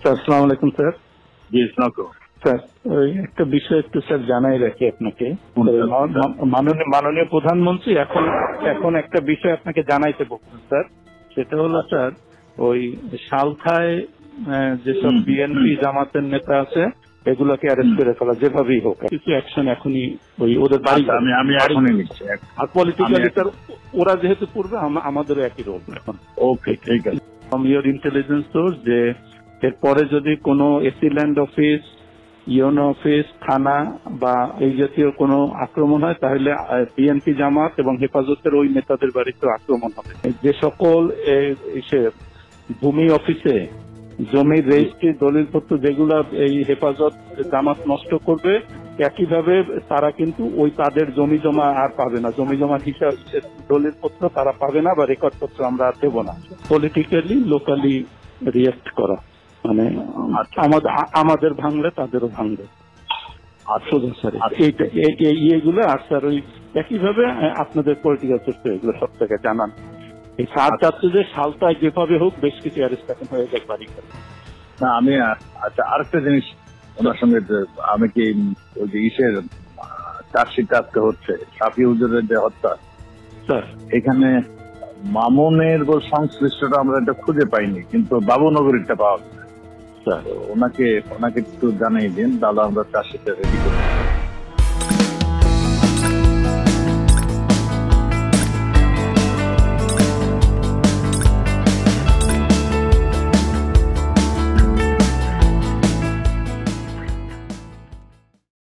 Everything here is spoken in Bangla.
স্যার আসসালামু আলাইকুম স্যার। জি স্নাকো স্যার ওই একটা বিষয় একটু স্যার জানাই রাখি আপনাকে। মাননীয় প্রধানমন্ত্রী এখন একটা বিষয় আপনাকে জানাইতে বলছেন স্যার। সেটা হলো স্যার ওই সালখায় যেসব বিএনপি জামাতের নেতা আছে এগুলোকে অ্যারেস্ট করে ফেলা যেভাবেই হোক, কিছু অ্যাকশন এখনই ওই ওদের বাড়ি আমি এখনই নিচ্ছি। আর পলিটিক্যালি স্যার ওরা যেহেতু পূর্বে আমাদেরও একই রোল এখন। ওকে ঠিক আছে। ফ্রম ইউর ইন্টেলিজেন্স সোর্স যে এরপরে যদি কোনো AC land office, UNO office, থানা বা এই জাতীয় কোনো আক্রমণ হয় তাহলে বিএনপি জামাত এবং হেফাজতের ওই নেতাদের বাড়িতে আক্রমণ হবে। যে সকল ভূমি অফিসে জমির রেজিস্ট্রি দলিলপত্র যেগুলা এই হেফাজত জামাত নষ্ট করবে, একইভাবে তারা কিন্তু ওই তাদের জমি জমা আর পাবে না, জমি জমার হিসাব দলিলপত্র তারা পাবে না বা রেকর্ডপত্র আমরা আর দেবো না। পলিটিক্যালি লোকালি রিয়েক্ট করা মানে আমাদের ভাঙলে তাদেরও ভাঙবে। সোজা স্যার এইগুলো। আর স্যার ওই একইভাবে আপনাদের পলিটিক্যাল সোর্স এগুলো সব থেকে জানান। এই সার চাচ্ছে যে সালটায় যেভাবে হোক বেশ কিছু অ্যারেস্ট এখন হয়ে যায় বাড়ি করে। না আমি আচ্ছা আরেকটা জিনিস ওনার সঙ্গে আমি কি ওই যে ইসের চার্জশিট আজকে হচ্ছে সাফি হুজুরের যে হত্যা, স্যার এখানে মামুনের সংশ্লিষ্টটা আমরা এটা খুঁজে পাইনি, কিন্তু বাবুনগরীরটা পাওয়া গেছে। স্যার ওনাকে একটু জানাই দিন, দাদা আমরা চার্জশিটটা রেডি করছি।